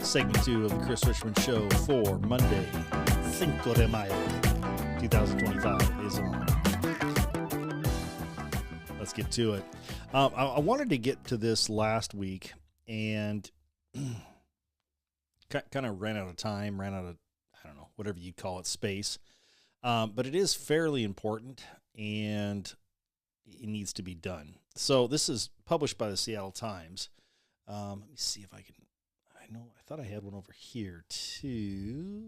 Segment 2 of the Chris Richman Show for Monday, Cinco de Mayo, 2025 is on. Let's get to it. I wanted to get to this last week and kind of ran out of time, ran out of, I don't know, whatever you call it, space. But it is fairly important and it needs to be done. So this is published by the Seattle Times. Let me see if I can, I thought I had one over here too.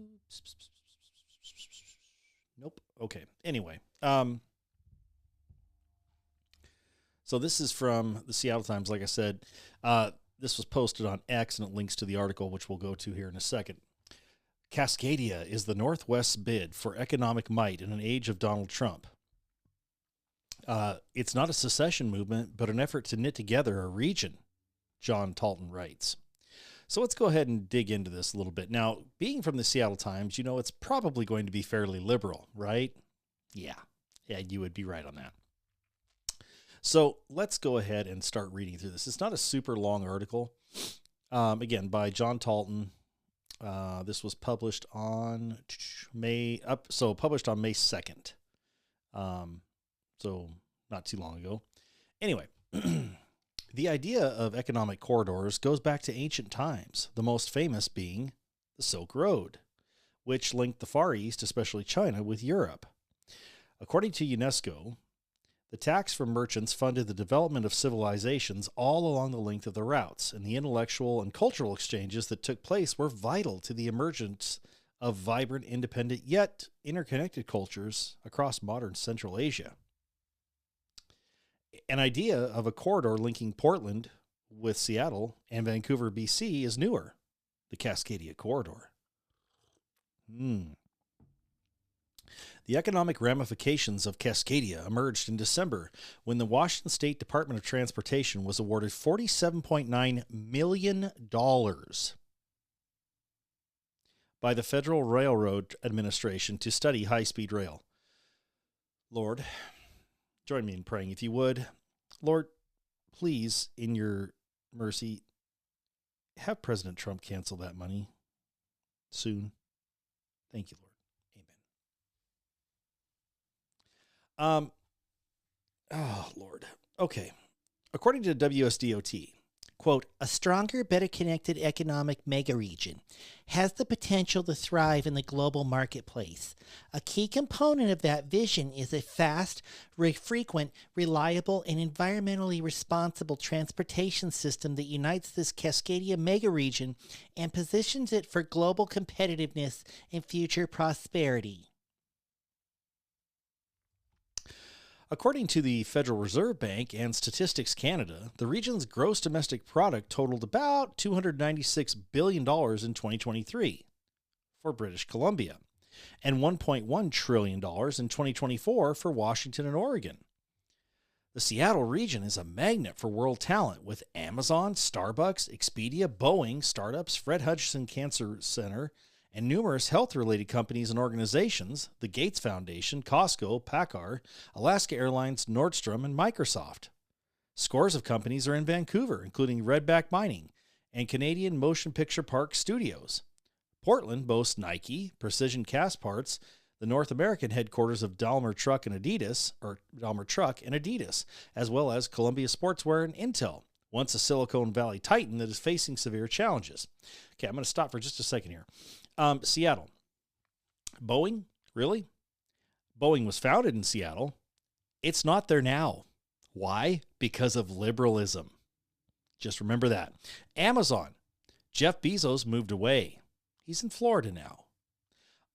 Nope. Okay. Anyway. So this is from the Seattle Times. Like I said, this was posted on X and it links to the article, which we'll go to here in a second. Cascadia is the Northwest's bid for economic might in an age of Donald Trump. It's not a secession movement, but an effort to knit together a region, John Talton writes. So let's go ahead and dig into this a little bit. Now, being from the Seattle Times, you know, it's probably going to be fairly liberal, right? Yeah, you would be right on that. So let's go ahead and start reading through this. It's not a super long article. Again, by John Talton. This was published on May 2nd. So not too long ago. Anyway, the idea of economic corridors goes back to ancient times, the most famous being the Silk Road, which linked the Far East, especially China, with Europe. According to UNESCO, the tax from merchants funded the development of civilizations all along the length of the routes, and the intellectual and cultural exchanges that took place were vital to the emergence of vibrant, independent, yet interconnected cultures across modern Central Asia. An idea of a corridor linking Portland with Seattle and Vancouver, BC is newer, the Cascadia Corridor. The economic ramifications of Cascadia emerged in December when the Washington State Department of Transportation was awarded $47.9 million by the Federal Railroad Administration to study high-speed rail. Lord, join me in praying if you would. Lord, please, in your mercy, have President Trump cancel that money soon. Thank you, Lord. Oh, Lord. Okay. According to WSDOT, quote, a stronger, better connected economic megaregion has the potential to thrive in the global marketplace. A key component of that vision is a fast, frequent, reliable, and environmentally responsible transportation system that unites this Cascadia megaregion and positions it for global competitiveness and future prosperity. According to the Federal Reserve Bank and Statistics Canada, the region's gross domestic product totaled about $296 billion in 2023 for British Columbia and $1.1 trillion in 2024 for Washington and Oregon. The Seattle region is a magnet for world talent with Amazon, Starbucks, Expedia, Boeing, startups, Fred Hutchinson Cancer Center, and numerous health-related companies and organizations, the Gates Foundation, Costco, PACCAR, Alaska Airlines, Nordstrom, and Microsoft. Scores of companies are in Vancouver, including Redback Mining and Canadian Motion Picture Park Studios. Portland boasts Nike, Precision Cast Parts, the North American headquarters of Daimler Truck and Adidas, as well as Columbia Sportswear and Intel, once a Silicon Valley titan that is facing severe challenges. Okay, I'm going to stop for just a second here. Seattle. Boeing? Really? Boeing was founded in Seattle. It's not there now. Why? Because of liberalism. Just remember that. Amazon. Jeff Bezos moved away. He's in Florida now.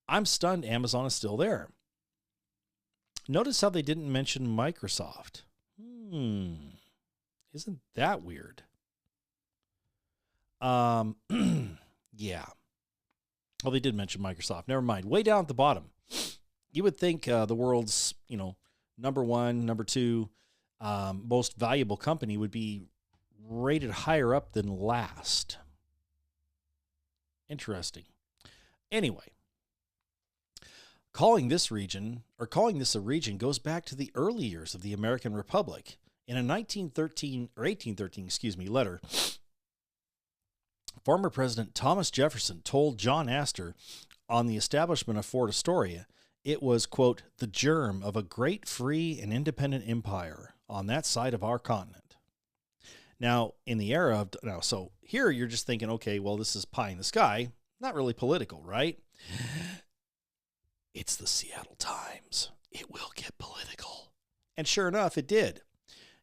I'm stunned Amazon is still there. Notice how they didn't mention Microsoft. Isn't that weird? Yeah. Well, they did mention Microsoft. Never mind. Way down at the bottom. You would think the world's, number one, number two, most valuable company would be rated higher up than last. Interesting. Anyway, calling this a region goes back to the early years of the American Republic. In a 1813 letter, Former President Thomas Jefferson told John Astor on the establishment of Fort Astoria, it was, quote, the germ of a great free and independent empire on that side of our continent. Now, in the era of, so here you're just thinking, okay, well, this is pie in the sky. Not really political, right? It's the Seattle Times. It will get political. And sure enough, it did.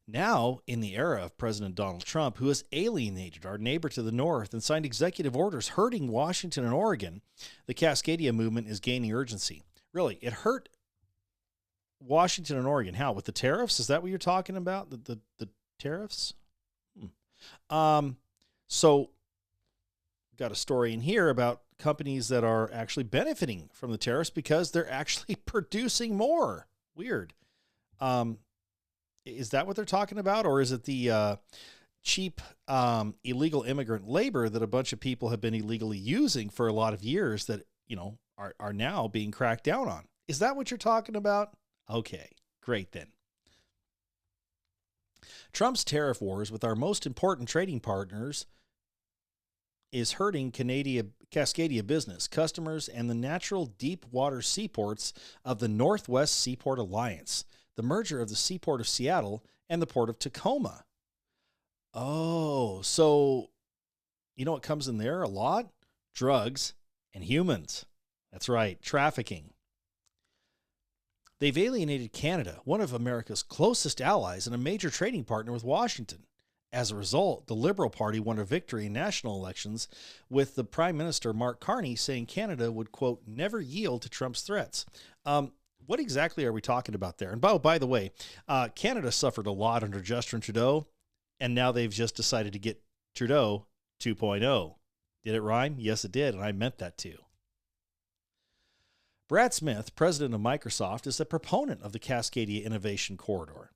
Now, in the era of President Donald Trump, who has alienated our neighbor to the north and signed executive orders hurting Washington and Oregon, the Cascadia movement is gaining urgency. Really, it hurt Washington and Oregon. How? With the tariffs? Is that what you're talking about? The tariffs? So, got a story in here about companies that are actually benefiting from the tariffs because they're actually producing more. Weird. Is that what they're talking about? Or is it the cheap illegal immigrant labor that a bunch of people have been illegally using for a lot of years that, are now being cracked down on? Is that what you're talking about? Okay, great then. Trump's tariff wars with our most important trading partners is hurting Cascadia business, customers, and the natural deep water seaports of the Northwest Seaport Alliance, the merger of the Seaport of Seattle and the Port of Tacoma. Oh, so you know what comes in there a lot? Drugs and humans. That's right, trafficking. They've alienated Canada, one of America's closest allies and a major trading partner with Washington. As a result, the Liberal Party won a victory in national elections, with the Prime Minister Mark Carney saying Canada would, quote, never yield to Trump's threats. What exactly are we talking about there? And by the way, Canada suffered a lot under Justin Trudeau, and now they've just decided to get Trudeau 2.0. Did it rhyme? Yes, it did, and I meant that too. Brad Smith, president of Microsoft, is a proponent of the Cascadia Innovation Corridor.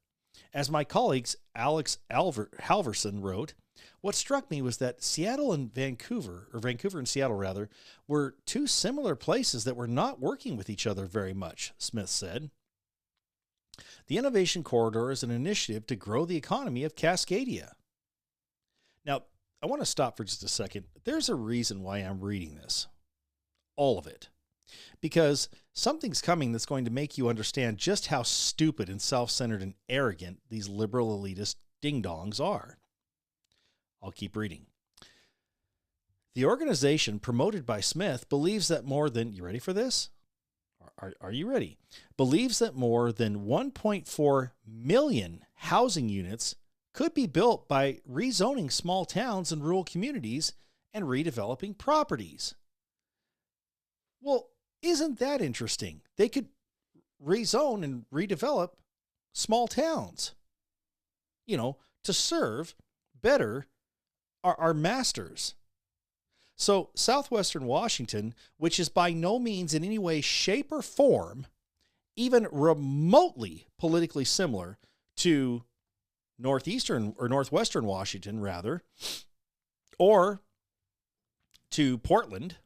As my colleagues Alex Halverson wrote, what struck me was that Seattle and Vancouver and Seattle rather, were two similar places that were not working with each other very much, Smith said. The Innovation Corridor is an initiative to grow the economy of Cascadia. Now, I want to stop for just a second. There's a reason why I'm reading this. All of it. Because something's coming that's going to make you understand just how stupid and self-centered and arrogant these liberal elitist ding-dongs are. I'll keep reading. The organization promoted by Smith believes that more than, you ready for this? Are you ready? Believes that more than 1.4 million housing units could be built by rezoning small towns and rural communities and redeveloping properties. Well, isn't that interesting? They could rezone and redevelop small towns, to serve better our masters. So Southwestern Washington, which is by no means in any way, shape, or form even remotely politically similar to Northwestern Washington, rather, or to Portland,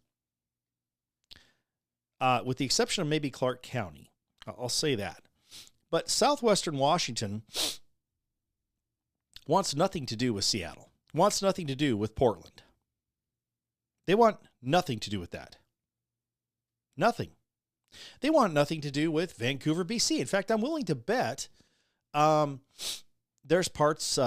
with the exception of maybe Clark County. I'll say that. But Southwestern Washington wants nothing to do with Seattle, wants nothing to do with Portland. They want nothing to do with that. Nothing. They want nothing to do with Vancouver, BC. In fact, I'm willing to bet there's parts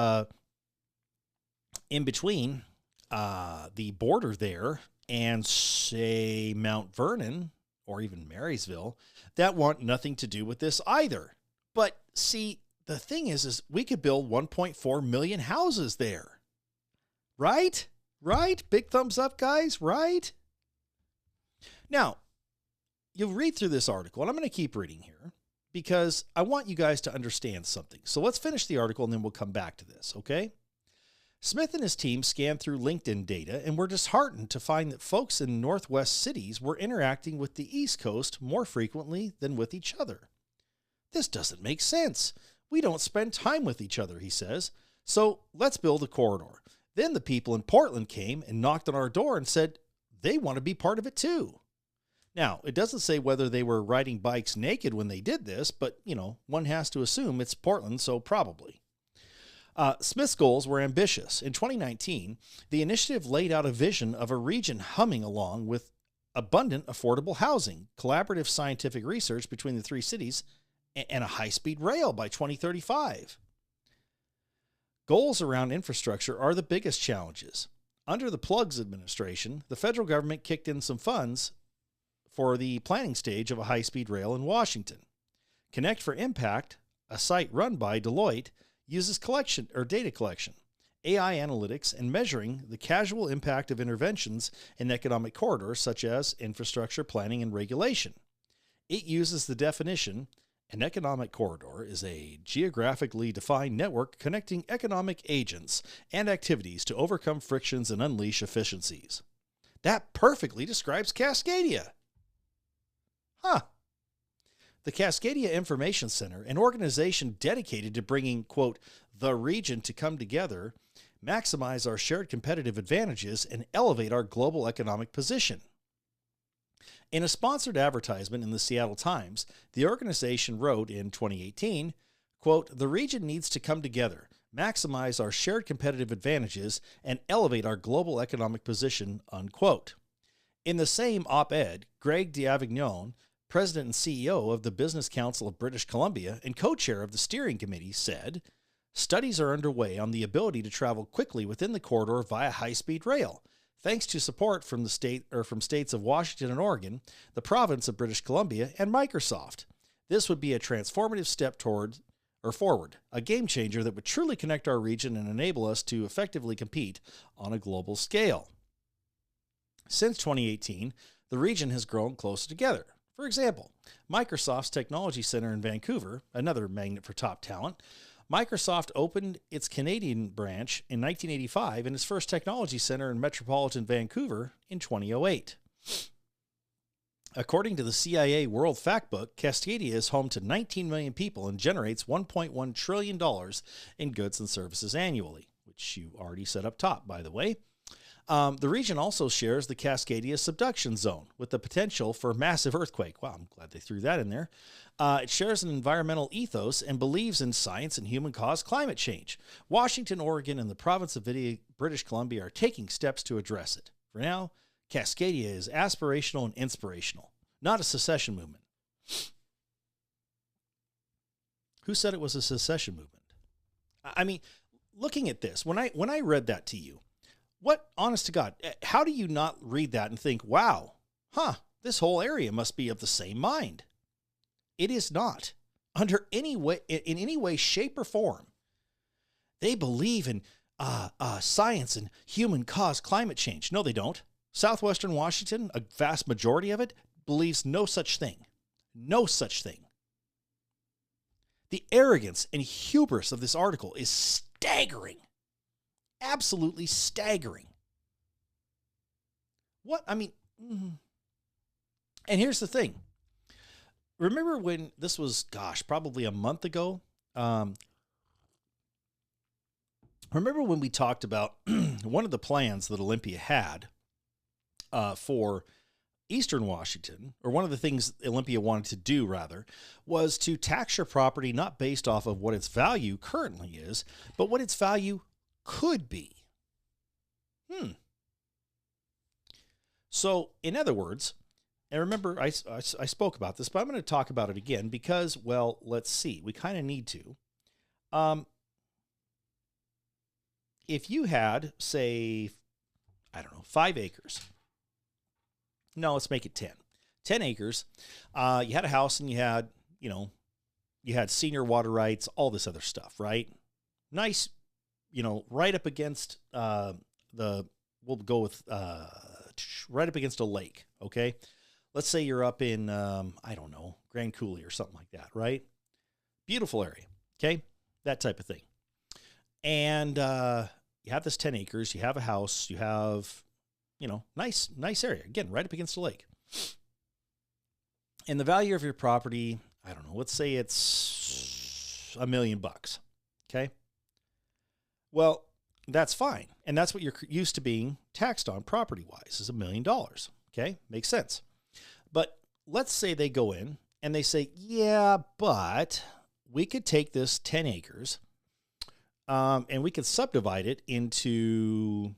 in between the border there and, say, Mount Vernon, or even Marysville, that want nothing to do with this either. But see, the thing is we could build 1.4 million houses there. Right? Right? Big thumbs up, guys, right? Now, you'll read through this article, and I'm going to keep reading here because I want you guys to understand something. So let's finish the article, and then we'll come back to this, okay? Smith and his team scanned through LinkedIn data and were disheartened to find that folks in Northwest cities were interacting with the East Coast more frequently than with each other. This doesn't make sense. We don't spend time with each other, he says. So let's build a corridor. Then the people in Portland came and knocked on our door and said they want to be part of it too. Now, it doesn't say whether they were riding bikes naked when they did this, but, one has to assume it's Portland, so probably. Smith's goals were ambitious. In 2019, the initiative laid out a vision of a region humming along with abundant, affordable housing, collaborative scientific research between the three cities, and a high-speed rail by 2035. Goals around infrastructure are the biggest challenges. Under the Plugs administration, the federal government kicked in some funds for the planning stage of a high-speed rail in Washington. Connect for Impact, a site run by Deloitte, uses data collection, AI analytics, and measuring the causal impact of interventions in economic corridors such as infrastructure planning and regulation. It uses the definition, an economic corridor is a geographically defined network connecting economic agents and activities to overcome frictions and unleash efficiencies. That perfectly describes Cascadia. The Cascadia Information Center, an organization dedicated to bringing, quote, the region to come together, maximize our shared competitive advantages, and elevate our global economic position. In a sponsored advertisement in the Seattle Times, the organization wrote in 2018, quote, the region needs to come together, maximize our shared competitive advantages, and elevate our global economic position, unquote. In the same op-ed, Greg D'Avignon, President and CEO of the Business Council of British Columbia and co-chair of the steering committee, said, studies are underway on the ability to travel quickly within the corridor via high-speed rail. Thanks to support from from states of Washington and Oregon, the province of British Columbia, and Microsoft. This would be a transformative step forward, a game changer that would truly connect our region and enable us to effectively compete on a global scale. Since 2018, the region has grown closer together. For example, Microsoft's Technology Center in Vancouver, another magnet for top talent, Microsoft opened its Canadian branch in 1985 and its first technology center in metropolitan Vancouver in 2008. According to the CIA World Factbook, Cascadia is home to 19 million people and generates $1.1 trillion in goods and services annually, which you already said up top, by the way. The region also shares the Cascadia subduction zone with the potential for massive earthquake. Wow, I'm glad they threw that in there. It shares an environmental ethos and believes in science and human-caused climate change. Washington, Oregon, and the province of British Columbia are taking steps to address it. For now, Cascadia is aspirational and inspirational, not a secession movement. Who said it was a secession movement? I mean, looking at this, when I read that to you, what, honest to God, how do you not read that and think, wow, this whole area must be of the same mind? It is not. In any way, shape, or form. They believe in science and human-caused climate change. No, they don't. Southwestern Washington, a vast majority of it, believes no such thing. No such thing. The arrogance and hubris of this article is staggering. Absolutely staggering. And here's the thing. Remember when this was, probably a month ago? Remember when we talked about one of the plans that Olympia had for Eastern Washington, or one of the things Olympia wanted to do, rather, was to tax your property not based off of what its value currently is, but what its value could be. So, in other words, and remember, I spoke about this, but I'm going to talk about it again because, well, let's see. We kind of need to. If you had, say, 5 acres. No, let's make it 10. 10 acres. You had a house and you had senior water rights, all this other stuff, right? Nice, right up against right up against a lake, okay? Let's say you're up in, Grand Coulee or something like that, right? Beautiful area, okay? That type of thing. And you have this 10 acres, you have a house, you have, nice area. Again, right up against a lake. And the value of your property, let's say it's $1 million, okay? Well, that's fine. And that's what you're used to being taxed on property-wise, is $1 million, okay? Makes sense. But let's say they go in and they say, yeah, but we could take this 10 acres And we could subdivide it into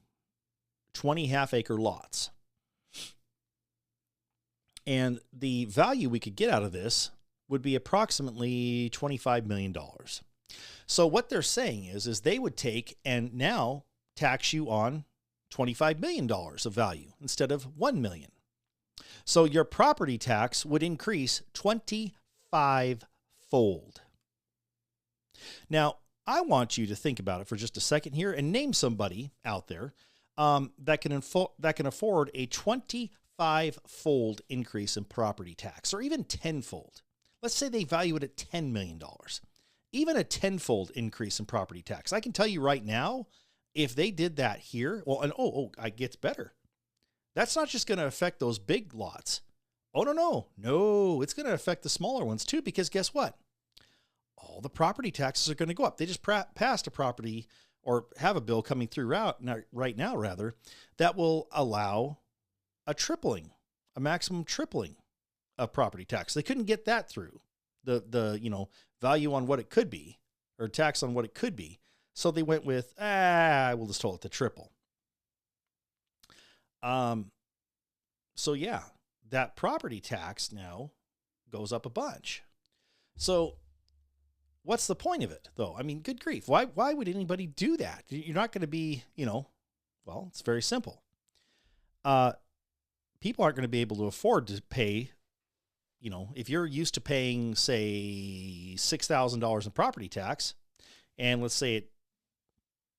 20 half-acre lots. And the value we could get out of this would be approximately $25 million. So what they're saying is they would take and now tax you on $25 million of value instead of $1 million. So your property tax would increase 25-fold. Now, I want you to think about it for just a second here and name somebody out there that can afford a 25-fold increase in property tax, or even 10-fold. Let's say they value it at $10 million. Even a 10-fold increase in property tax. I can tell you right now, if they did that here, well, and it gets better. That's not just going to affect those big lots. Oh, no, it's going to affect the smaller ones too, because guess what? All the property taxes are going to go up. They just passed a property, or have a bill coming through right now, that will allow a maximum tripling of property tax. They couldn't get that through the value on what it could be, or tax on what it could be. So they went with, we'll just hold it to triple. So yeah, that property tax now goes up a bunch. So what's the point of it though? I mean, good grief. Why would anybody do that? You're not going to be, well, it's very simple. People aren't going to be able to afford to pay, if you're used to paying, say, $6,000 in property tax, and let's say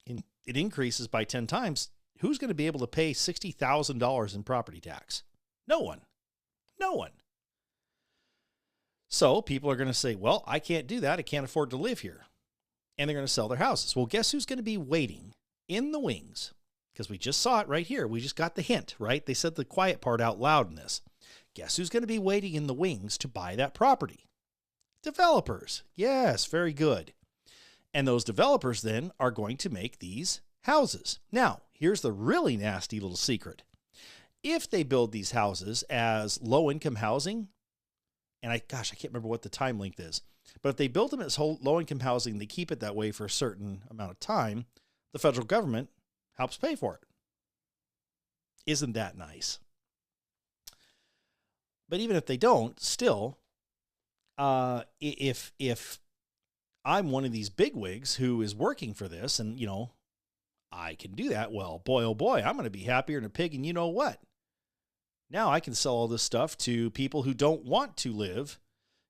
it increases by 10 times, who's going to be able to pay $60,000 in property tax? No one. So people are going to say, well, I can't do that. I can't afford to live here. And they're going to sell their houses. Well, guess who's going to be waiting in the wings? Because we just saw it right here. We just got the hint, right? They said the quiet part out loud in this. Guess who's going to be waiting in the wings to buy that property? Developers. Yes, very good. And those developers then are going to make these houses. Now, here's the really nasty little secret. If they build these houses as low-income housing, and I can't remember what the time length is, but if they build them as low-income housing, they keep it that way for a certain amount of time, the federal government helps pay for it. Isn't that nice? But even if they don't, still, if I'm one of these bigwigs who is working for this, and, I can do that, well, boy, oh boy, I'm going to be happier than a pig, and you know what? Now I can sell all this stuff to people who don't want to live,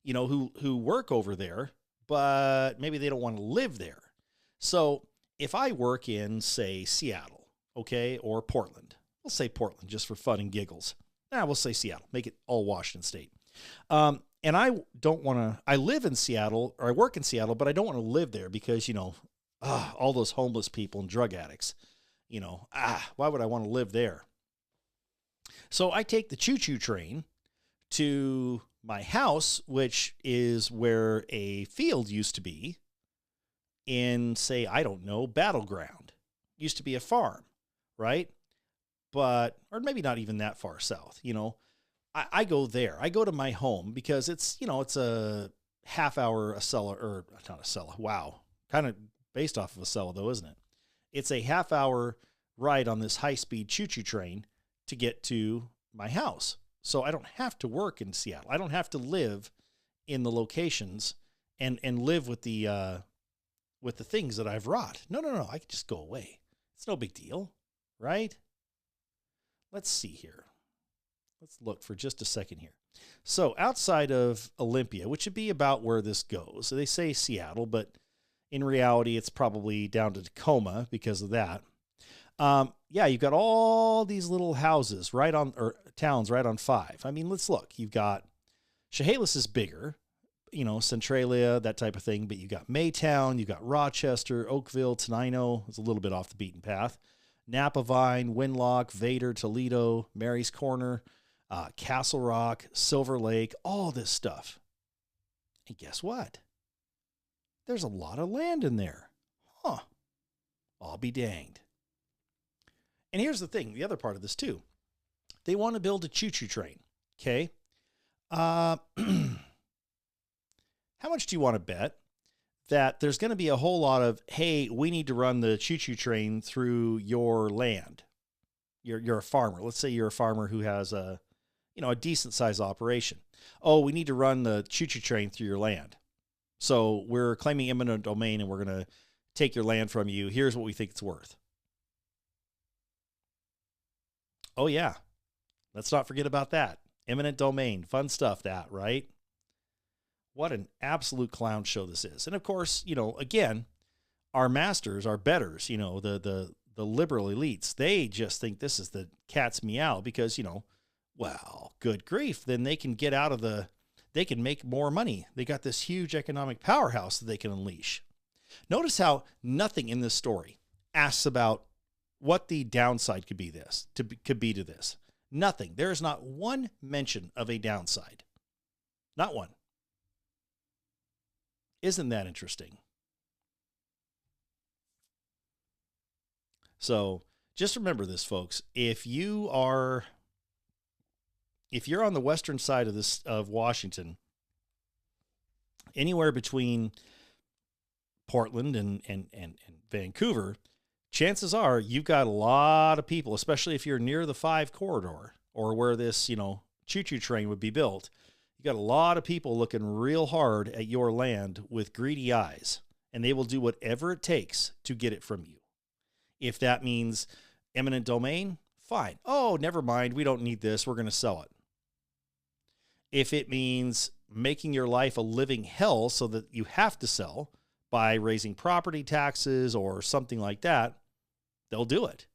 who work over there, but maybe they don't want to live there. So if I work in, say, Seattle, okay, or Portland, we'll say Portland just for fun and giggles. We'll say Seattle, make it all Washington State. And I live in Seattle, or I work in Seattle, but I don't want to live there because, all those homeless people and drug addicts, why would I want to live there? So I take the choo-choo train to my house, which is where a field used to be in, say, I don't know, Battleground. Used to be a farm, right? Or maybe not even that far south, I go there. I go to my home because it's, it's a half hour Acela, or not Acela. Wow. Kind of based off of Acela though, isn't it? It's a half hour ride on this high-speed choo-choo train to get to my house. So I don't have to work in Seattle. I don't have to live in the locations and live with the things that I've wrought. No. I can just go away. It's no big deal, right? Let's see here. Let's look for just a second here. So outside of Olympia, which would be about where this goes, so they say Seattle, but in reality, it's probably down to Tacoma because of that. You've got all these little houses or towns right on 5. I mean, let's look. You've got Chehalis is bigger, Centralia, that type of thing. But you've got Maytown, you've got Rochester, Oakville, Tenino. It's a little bit off the beaten path. Napavine, Winlock, Vader, Toledo, Mary's Corner, Castle Rock, Silver Lake, all this stuff. And guess what? There's a lot of land in there. I'll be danged. And here's the thing, the other part of this too. They want to build a choo-choo train, okay? How much do you want to bet that there's going to be a whole lot of, hey, we need to run the choo-choo train through your land. You're a farmer. Let's say you're a farmer who has a decent size operation. Oh, we need to run the choo-choo train through your land. So we're claiming eminent domain and we're going to take your land from you. Here's what we think it's worth. Oh yeah. Let's not forget about that. Eminent domain, fun stuff that, right? What an absolute clown show this is. And of course, again, our masters, our betters, the liberal elites, they just think this is the cat's meow because, well, good grief, then they can get out of they can make more money. They got this huge economic powerhouse that they can unleash. Notice how nothing in this story asks about what the downside could be to this. Nothing. There is not one mention of a downside. Not one. Isn't that interesting? So just remember this, folks. If you're on the western side of Washington, anywhere between Portland and Vancouver, chances are you've got a lot of people, especially if you're near the 5 corridor or where this, choo-choo train would be built. You got a lot of people looking real hard at your land with greedy eyes, and they will do whatever it takes to get it from you. If that means eminent domain, fine. Oh, never mind. We don't need this. We're going to sell it. If it means making your life a living hell so that you have to sell by raising property taxes or something like that, they'll do it.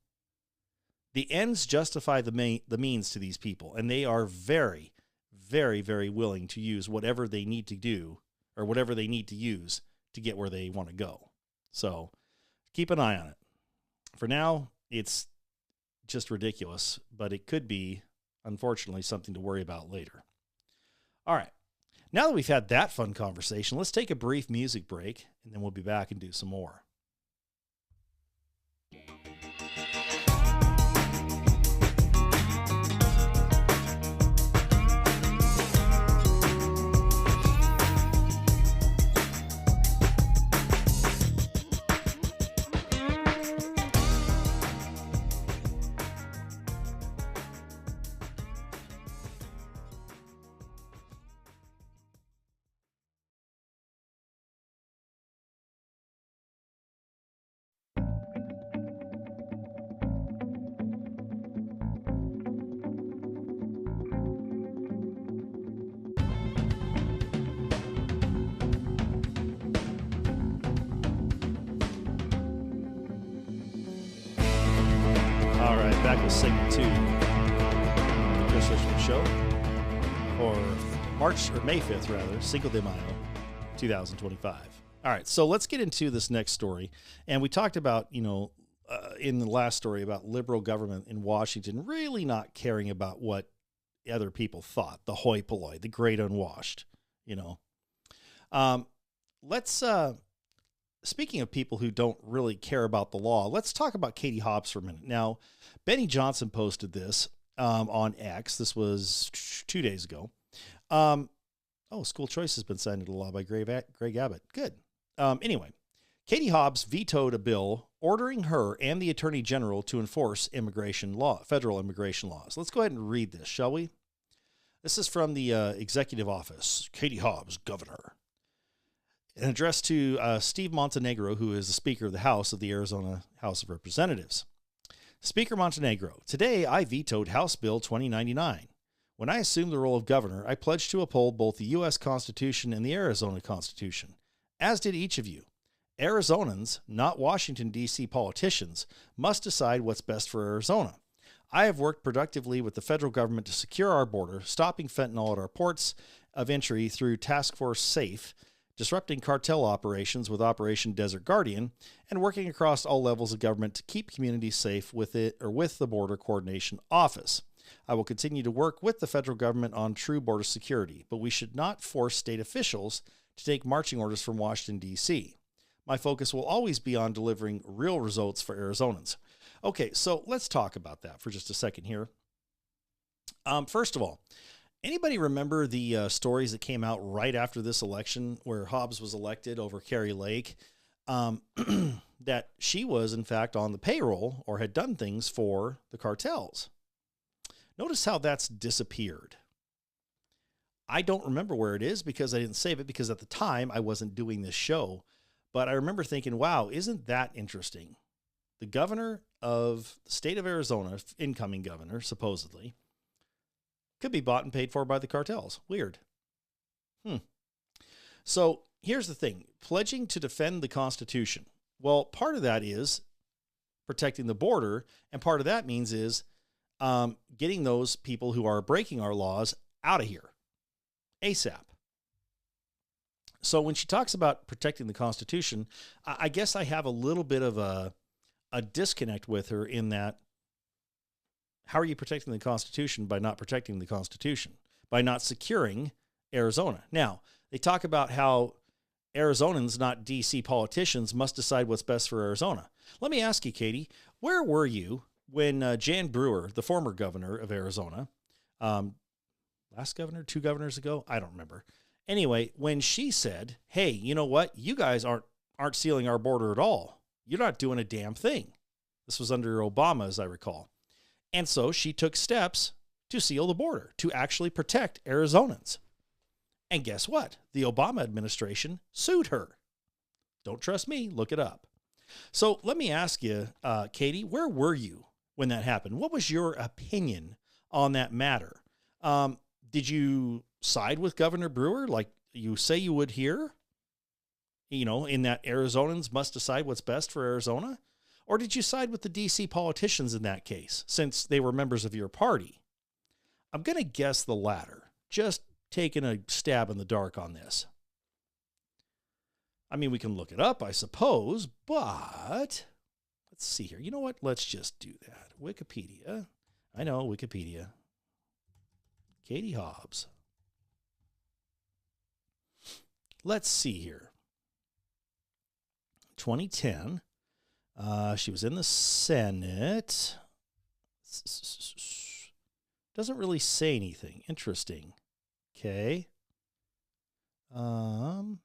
The ends justify the means to these people, and they are very, very, very willing to use whatever they need to do or whatever they need to use to get where they want to go. So keep an eye on it. For now, it's just ridiculous, but it could be, unfortunately, something to worry about later. All right. Now that we've had that fun conversation, let's take a brief music break, and then we'll be back and do some more. Back with segment 2 of the Chris Richman Show for May 5th, rather, Cinco de Mayo, 2025. All right, so let's get into this next story. And we talked about, in the last story about liberal government in Washington really not caring about what other people thought, the hoi polloi, the great unwashed, Speaking of people who don't really care about the law, let's talk about Katie Hobbs for a minute. Now, Benny Johnson posted this on X. This was 2 days ago. School choice has been signed into law by Greg Abbott. Good. Anyway, Katie Hobbs vetoed a bill ordering her and the Attorney General to enforce federal immigration laws. Let's go ahead and read this, shall we? This is from the executive office. Katie Hobbs, governor. An address to Steve Montenegro, who is the Speaker of the House of the Arizona House of Representatives. Speaker Montenegro, today I vetoed House Bill 2099. When I assumed the role of governor, I pledged to uphold both the U.S. Constitution and the Arizona Constitution, as did each of you. Arizonans, not Washington, D.C. politicians, must decide what's best for Arizona. I have worked productively with the federal government to secure our border, stopping fentanyl at our ports of entry through Task Force SAFE, disrupting cartel operations with Operation Desert Guardian, and working across all levels of government to keep communities safe with the Border Coordination Office. I will continue to work with the federal government on true border security, but we should not force state officials to take marching orders from Washington, D.C. My focus will always be on delivering real results for Arizonans. Okay, so let's talk about that for just a second here. First of all, Anybody remember the stories that came out right after this election where Hobbs was elected over Carrie Lake? That she was, in fact, on the payroll or had done things for the cartels. Notice how that's disappeared. I don't remember where it is because I didn't save it because at the time I wasn't doing this show. But I remember thinking, wow, isn't that interesting? The governor of the state of Arizona, incoming governor, supposedly, could be bought and paid for by the cartels. Weird. So here's the thing. Pledging to defend the Constitution. Well, part of that is protecting the border. And part of that means is getting those people who are breaking our laws out of here ASAP. So when she talks about protecting the Constitution, I guess I have a little bit of a disconnect with her in that, how are you protecting the Constitution by not protecting the Constitution, by not securing Arizona? Now, they talk about how Arizonans, not DC politicians, must decide what's best for Arizona. Let me ask you, Katie, where were you when Jan Brewer, the former governor of Arizona, last governor, 2 governors ago, I don't remember. Anyway, when she said, hey, you know what? You guys aren't sealing our border at all. You're not doing a damn thing. This was under Obama, as I recall. And so she took steps to seal the border, to actually protect Arizonans. And guess what? The Obama administration sued her. Don't trust me? Look it up. So let me ask you, Katie, where were you when that happened? What was your opinion on that matter? Did you side with Governor Brewer like you say you would here? You know, in that Arizonans must decide what's best for Arizona? Or did you side with the DC politicians in that case, since they were members of your party? I'm going to guess the latter, just taking a stab in the dark on this. I mean, we can look it up, I suppose, but let's see here. You know what? Let's just do that. Wikipedia. I know, Wikipedia. Katie Hobbs. Let's see here. 2010. She was in the Senate. Doesn't really say anything. Interesting. Okay. Oh,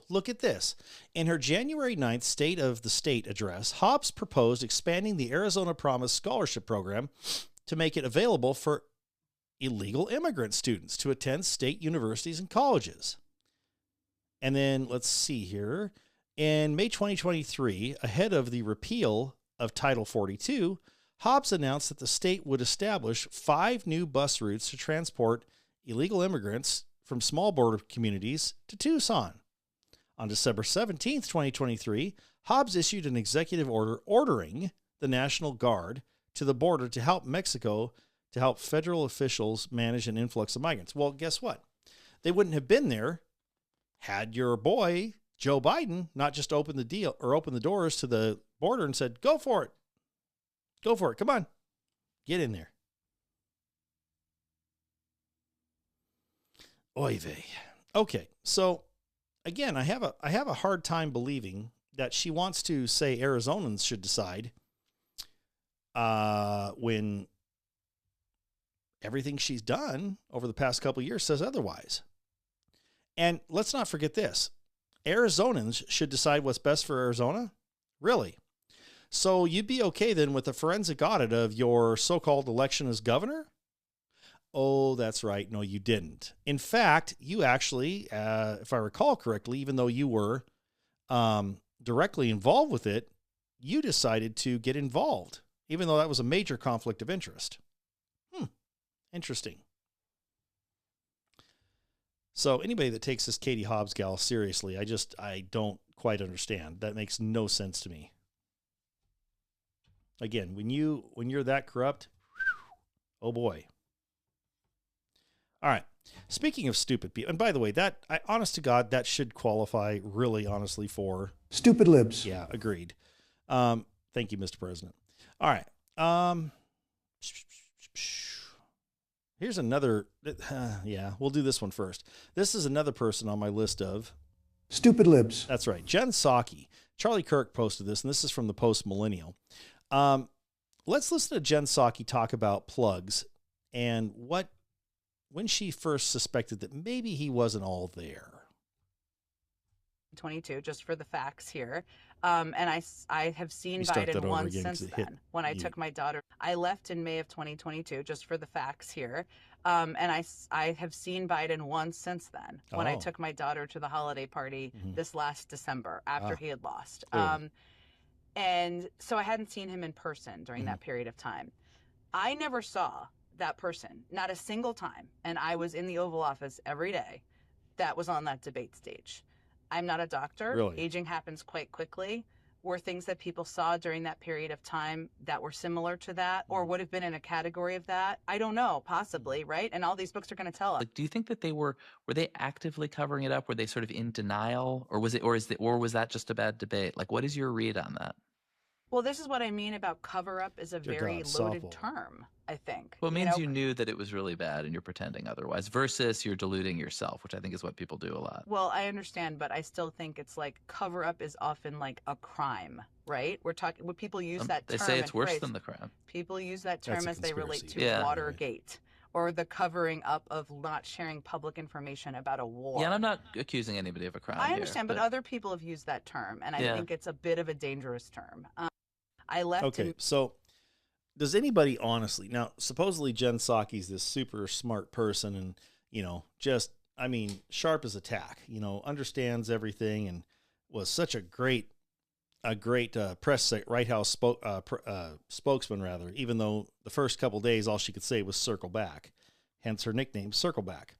look at this. In her January 9th State of the State address, Hobbs proposed expanding the Arizona Promise Scholarship Program to make it available for illegal immigrant students to attend state universities and colleges. And then let's see here. In May 2023, ahead of the repeal of Title 42, Hobbs announced that the state would establish 5 new bus routes to transport illegal immigrants from small border communities to Tucson. On December 17, 2023, Hobbs issued an executive order ordering the National Guard to the border to help federal officials manage an influx of migrants. Well, guess what? They wouldn't have been there had your boy, Joe Biden, not just opened the doors to the border and said, go for it. Go for it. Come on. Get in there. Oy vey. Okay. So again, I have a hard time believing that she wants to say Arizonans should decide when everything she's done over the past couple of years says otherwise. And let's not forget this. Arizonans should decide what's best for Arizona? Really? So you'd be okay then with a forensic audit of your so-called election as governor? Oh, that's right. No, you didn't. In fact, you actually, if I recall correctly, even though you were directly involved with it, you decided to get involved, even though that was a major conflict of interest. Interesting. So anybody that takes this Katie Hobbs gal seriously, I don't quite understand. That makes no sense to me. Again, when you're that corrupt, oh boy. All right. Speaking of stupid people, and by the way, honest to God, that should qualify really honestly for stupid libs. Yeah, agreed. Thank you, Mr. President. All right. Here's another. Yeah, we'll do this one first. This is another person on my list of stupid libs. That's right. Jen Psaki. Charlie Kirk posted this, and this is from the Post Millennial. Let's listen to Jen Psaki talk about plugs and what when she first suspected that maybe he wasn't all there. 22, just for the facts here. And I have seen Start that Biden over once again, 'cause since it hit then when I you. took my daughter. I left in May of 2022, just for the facts here. And I have seen Biden once since then when I Oh. took my daughter to the holiday party this last December after he had lost. Clearly. And so I hadn't seen him in person during that period of time. I never saw that person, not a single time. And I was in the Oval Office every day that was on that debate stage. I'm not a doctor. Really? Aging happens quite quickly. Were things that people saw during that period of time that were similar to that or would have been in a category of that? I don't know, possibly, right? And all these books are going to tell us. Like, do you think that were they actively covering it up? Were they sort of in denial, or was that just a bad debate? Like, what is your read on that? Well, this is what I mean about cover up is a Dear very God, loaded softball. term, I think. Well, it means you knew that it was really bad and you're pretending otherwise versus you're deluding yourself, which I think is what people do a lot. Well, I understand, but I still think it's like cover up is often like a crime, right? We're talking when people use that term. They say it's worse phrase, than the crime. People use that term That's a as they relate conspiracy. to Yeah. Watergate or the covering up of not sharing public information about a war. Yeah, and I'm not accusing anybody of a crime. I understand, but other people have used that term, and I think it's a bit of a dangerous term. I left. Okay, so does anybody honestly now? Supposedly Jen Psaki's this super smart person, and just sharp as a tack. Understands everything, and was such a great White House spokesman rather. Even though the first couple days all she could say was "circle back," hence her nickname, Circle Back.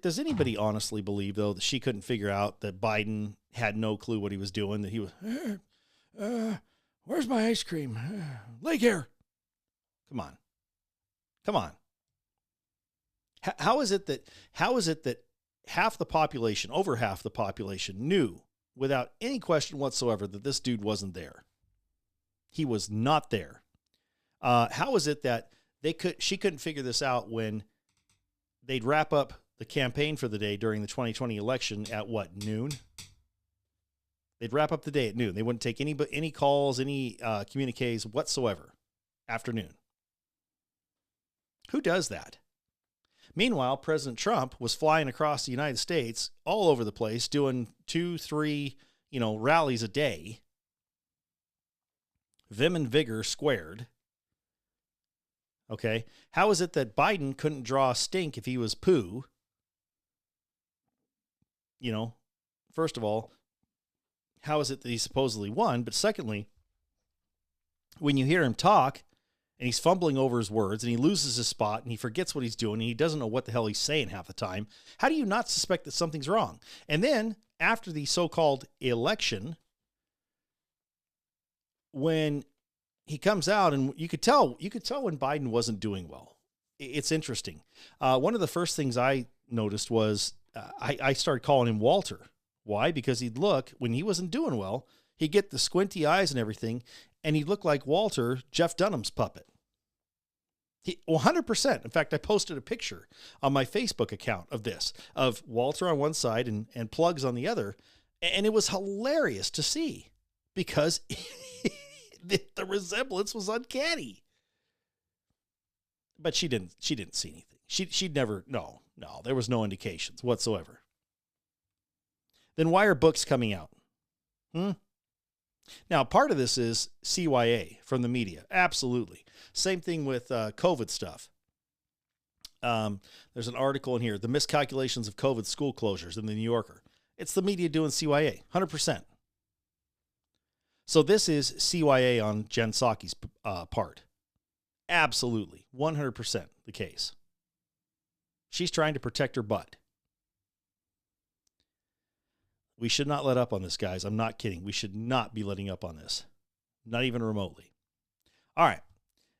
Does anybody honestly believe, though, that she couldn't figure out that Biden had no clue what he was doing, that he was, where's my ice cream? Lake here. Come on. How is it that half the population, over half the population, knew without any question whatsoever that this dude wasn't there? He was not there. How is it that she couldn't figure this out when they'd wrap up the campaign for the day during the 2020 election at noon? They'd wrap up the day at noon. They wouldn't take any calls, any communiques whatsoever. Afternoon. Who does that? Meanwhile, President Trump was flying across the United States all over the place, doing 2-3, rallies a day. Vim and vigor squared. Okay. How is it that Biden couldn't draw a stink if he was poo? First of all, how is it that he supposedly won? But secondly, when you hear him talk and he's fumbling over his words and he loses his spot and he forgets what he's doing and he doesn't know what the hell he's saying half the time, how do you not suspect that something's wrong? And then after the so-called election, when he comes out, and you could tell when Biden wasn't doing well. It's interesting. One of the first things I noticed was I started calling him Walter. Why? Because he'd look, when he wasn't doing well, he'd get the squinty eyes and everything, and he'd look like Walter, Jeff Dunham's puppet. 100%. In fact, I posted a picture on my Facebook account of Walter on one side and Plugs on the other, and it was hilarious to see because the resemblance was uncanny. But she didn't see anything. She'd never, no, there was no indications whatsoever. Then why are books coming out? Now, part of this is CYA from the media. Absolutely. Same thing with COVID stuff. There's an article in here, The Miscalculations of COVID School Closures in the New Yorker. It's the media doing CYA, 100%. So this is CYA on Jen Psaki's part. Absolutely, 100% the case. She's trying to protect her butt. We should not let up on this, guys. I'm not kidding. We should not be letting up on this. Not even remotely. All right.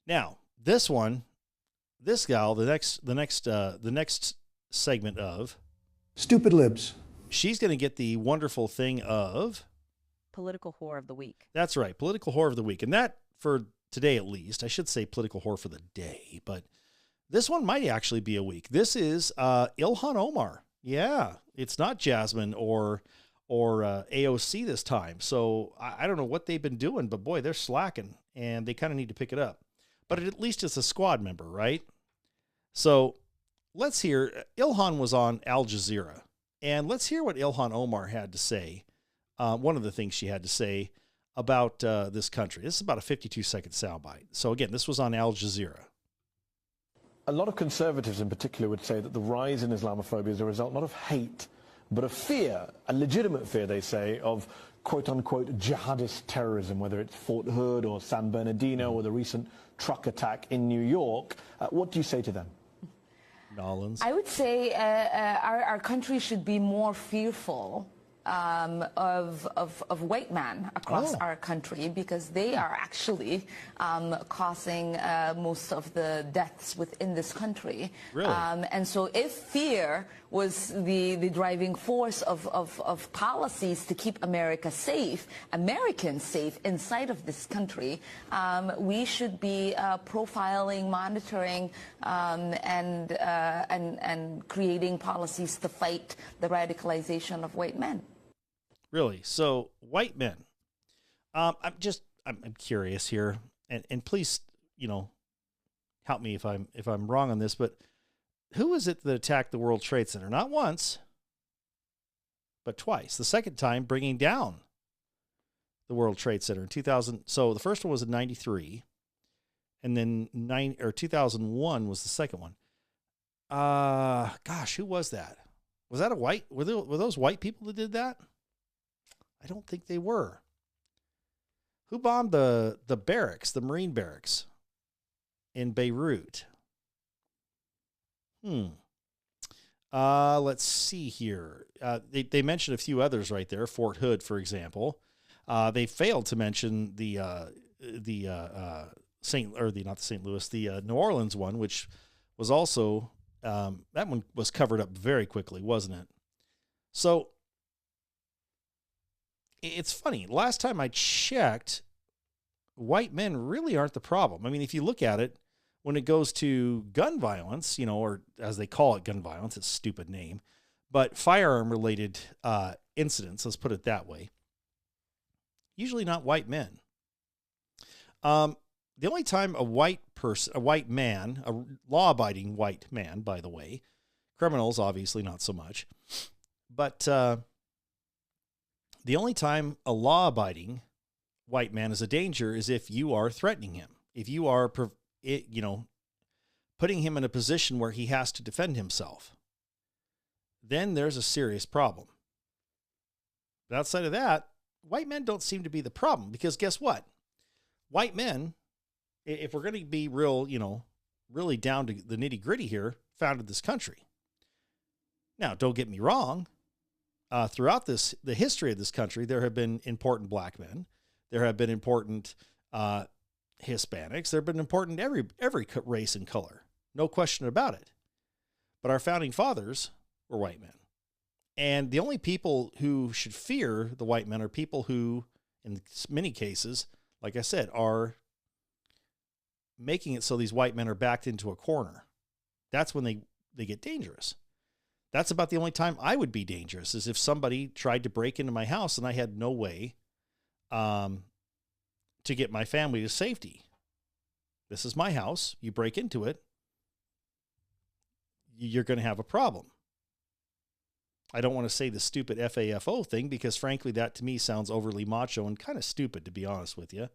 Now, this gal, the next segment of Stupid Libs. She's going to get the wonderful thing of Political Whore of the Week. That's right. Political Whore of the Week. And that, for today at least, I should say Political Whore for the day, but this one might actually be a week. This is Ilhan Omar. Yeah, it's not Jasmine or AOC this time. So I don't know what they've been doing, but boy, they're slacking and they kind of need to pick it up. But at least it's a squad member, right? So let's hear, Ilhan was on Al Jazeera, and let's hear what Ilhan Omar had to say. One of the things she had to say about this country. This is about a 52-second soundbite. So again, this was on Al Jazeera. A lot of conservatives in particular would say that the rise in Islamophobia is a result not of hate, but of fear, a legitimate fear, they say, of quote-unquote jihadist terrorism, whether it's Fort Hood or San Bernardino or the recent truck attack in New York. What do you say to them? Nolans. I would say our country should be more fearful of white men across our country, because they are actually causing most of the deaths within this country. Really? And so if fear was the driving force of policies to keep America safe, Americans safe inside of this country, we should be profiling, monitoring, and creating policies to fight the radicalization of white men. Really? So white men. I'm curious here, and please, help me if I'm wrong on this, but who was it that attacked the World Trade Center? Not once, but twice. The second time bringing down the World Trade Center in 2000. So the first one was in 93, and then 2001 was the second one. Gosh, who was that? Was that a white? Were those white people that did that? I don't think they were. Who bombed the barracks, the Marine barracks in Beirut? Let's see here. They mentioned a few others right there. Fort Hood, for example. They failed to mention the New Orleans one, which was also that one was covered up very quickly, wasn't it? So it's funny. Last time I checked, white men really aren't the problem. I mean, if you look at it, when it goes to gun violence, or as they call it, gun violence, it's a stupid name, but firearm-related incidents, let's put it that way, usually not white men. The only time a white man, a law-abiding white man, by the way, criminals obviously not so much, but the only time a law-abiding white man is a danger is if you are threatening him. If you are, putting him in a position where he has to defend himself, then there's a serious problem. But outside of that, white men don't seem to be the problem, because guess what? White men, if we're going to be real, really down to the nitty-gritty here, founded this country. Now, don't get me wrong. Throughout the history of this country, there have been important black men. There have been important Hispanics. There have been important every race and color. No question about it. But our founding fathers were white men. And the only people who should fear the white men are people who, in many cases, like I said, are making it so these white men are backed into a corner. That's when they get dangerous. That's about the only time I would be dangerous, is if somebody tried to break into my house and I had no way to get my family to safety. This is my house. You break into it, you're going to have a problem. I don't want to say the stupid FAFO thing, because frankly, that to me sounds overly macho and kind of stupid, to be honest with you.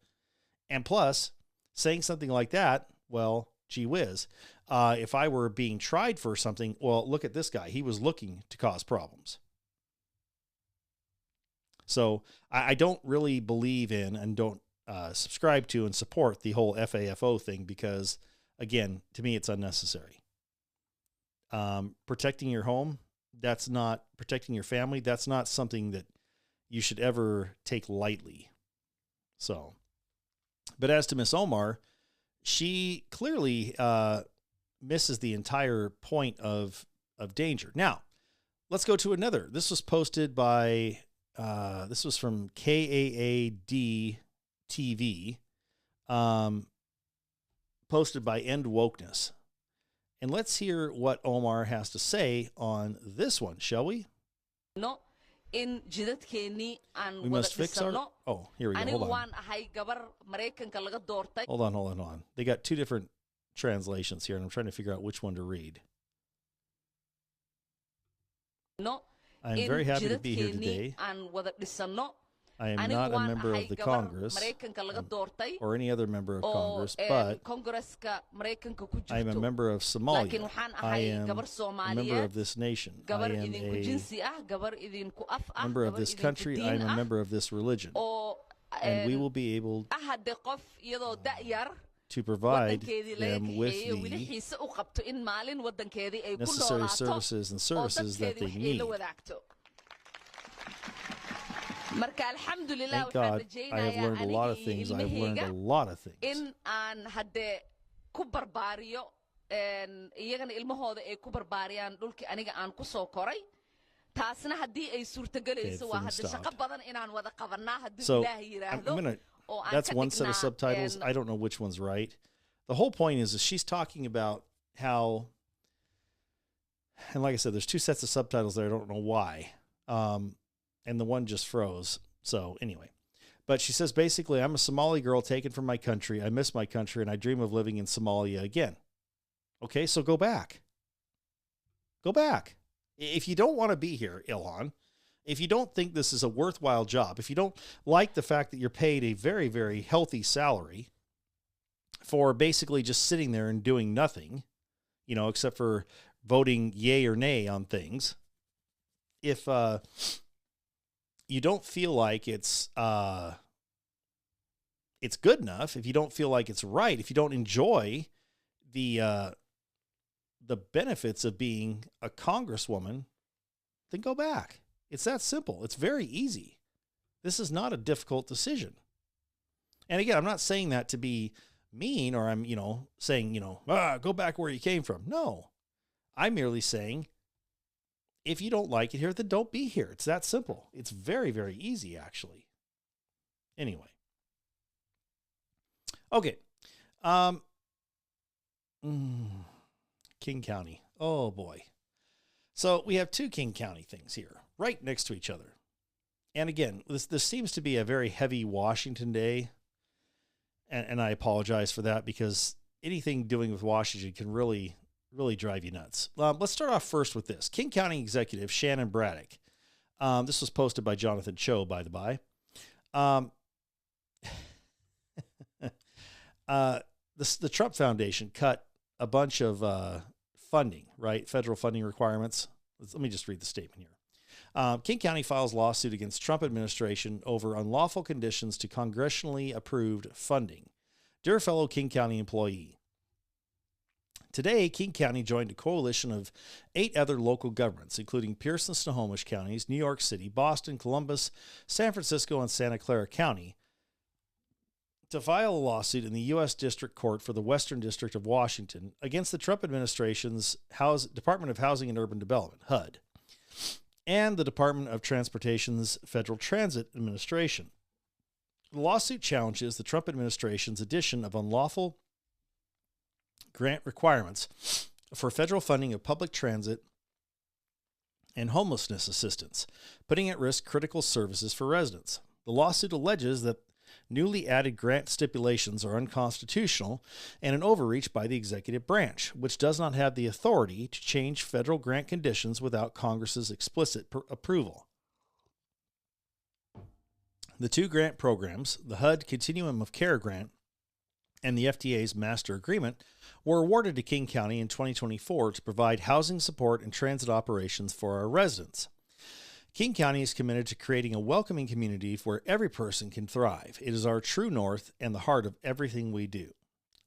And plus, saying something like that, well, gee whiz. If I were being tried for something, well, look at this guy. He was looking to cause problems. So I don't really believe in and don't subscribe to and support the whole FAFO thing, because, again, to me, it's unnecessary. Protecting your home, that's not protecting your family. That's not something that you should ever take lightly. So, but as to Miss Omar, she clearly misses the entire point of danger. Now, let's go to another. This was posted by, this was from KAAD TV, posted by End Wokeness. And let's hear what Omar has to say on this one, shall we? No, in jidadkeennii aan We wada must fix our... dhisano. Oh, here we go. Anigu Hold on. waan ahay gabar Maraykanka laga doortay. Hold on. They got two different translations here, and I'm trying to figure out which one to read. no I am in very happy to be here jidadkeennii today. aan wada dhisano. I am Anigu not a waan member ahay of the gabar Congress Maraykanka laga doortay or any other member of oo Congress, but Kongresska Maraykanka ku I am a jirto. member of Laakiin Somalia. waxaan I ahay am gabar a member Soomaaliyeed, of this nation. I gabar am idinku a jinsi ah, gabar idinku af ah, member of gabar this idinku country. I am diin a ah, member of this religion. oo And we will be able hadde qof iyadoo da'yar to provide wadankeedii laga them with kaxeeyo weli the xiise u qabto in maalin wadankeedii ay ku necessary noolaato services and oo services that dadkeedii they wax ay la need. wadaagto. Marka alxamdulilah Thank waxaan God I have rajaynayaa learned a lot of aniga iyo things. I've learned a ilmahayga lot of things. in aan hadde ku barbaariyo iyagana ilmahooda ay ku barbaariyaan dhulkii aniga aan ku soo koray. Taasna haddii ay suurtagelayso waa hadde shaqo badan inaan wada qabanaa hadduu So Ilaahay I'm yiraahdo. gonna. oo aan That's ka one set of dhignaa, subtitles. I don't know which one's right. The whole point is that she's talking about how, and like I said, there's two sets of subtitles there. I don't know why. And the one just froze. So anyway, but she says basically, I'm a Somali girl taken from my country. I miss my country and I dream of living in Somalia again. Okay, so go back. Go back. If you don't want to be here, Ilhan, if you don't think this is a worthwhile job, if you don't like the fact that you're paid a very, very healthy salary for basically just sitting there and doing nothing, you know, except for voting yay or nay on things, if you don't feel like it's good enough, if you don't feel like it's right, if you don't enjoy the benefits of being a congresswoman, then go back. It's that simple. It's very easy. This is not a difficult decision. And again, I'm not saying that to be mean, or I'm, saying, go back where you came from. No, I'm merely saying, if you don't like it here, then don't be here. It's that simple. It's very, very easy, actually. Anyway. Okay. King County. Oh, boy. So we have two King County things here, right next to each other. And again, this seems to be a very heavy Washington day. And I apologize for that, because anything doing with Washington can really drive you nuts. Let's start off first with this. King County Executive Shannon Braddock. This was posted by Jonathan Cho, by the by. The Trump Foundation cut a bunch of funding, right? Federal funding requirements. Let me just read the statement here. King County files lawsuit against Trump administration over unlawful conditions to congressionally approved funding. Dear fellow King County employee, today, King County joined a coalition of 8 other local governments, including Pierce and Snohomish counties, New York City, Boston, Columbus, San Francisco, and Santa Clara County, to file a lawsuit in the U.S. District Court for the Western District of Washington against the Trump administration's Department of Housing and Urban Development, HUD, and the Department of Transportation's Federal Transit Administration. The lawsuit challenges the Trump administration's addition of unlawful grant requirements for federal funding of public transit and homelessness assistance, putting at risk critical services for residents. The lawsuit alleges that newly added grant stipulations are unconstitutional and an overreach by the executive branch, which does not have the authority to change federal grant conditions without Congress's explicit approval. The 2 grant programs, the HUD Continuum of Care Grant and the FDA's Master Agreement, were awarded to King County in 2024 to provide housing support and transit operations for our residents. King County is committed to creating a welcoming community where every person can thrive. It is our true north and the heart of everything we do.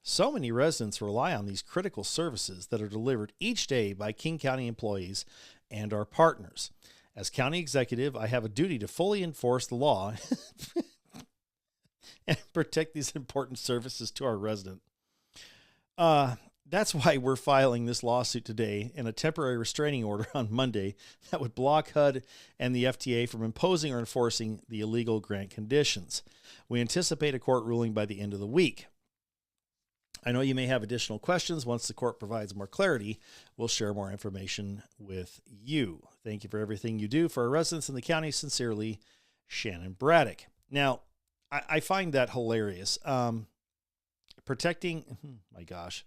So many residents rely on these critical services that are delivered each day by King County employees and our partners. As county executive, I have a duty to fully enforce the law and protect these important services to our resident. That's why we're filing this lawsuit today and a temporary restraining order on Monday that would block HUD and the FDA from imposing or enforcing the illegal grant conditions. We anticipate a court ruling by the end of the week. I know you may have additional questions. Once the court provides more clarity, we'll share more information with you. Thank you for everything you do for our residents in the county. Sincerely, Shannon Braddock. Now, I find that hilarious. My gosh.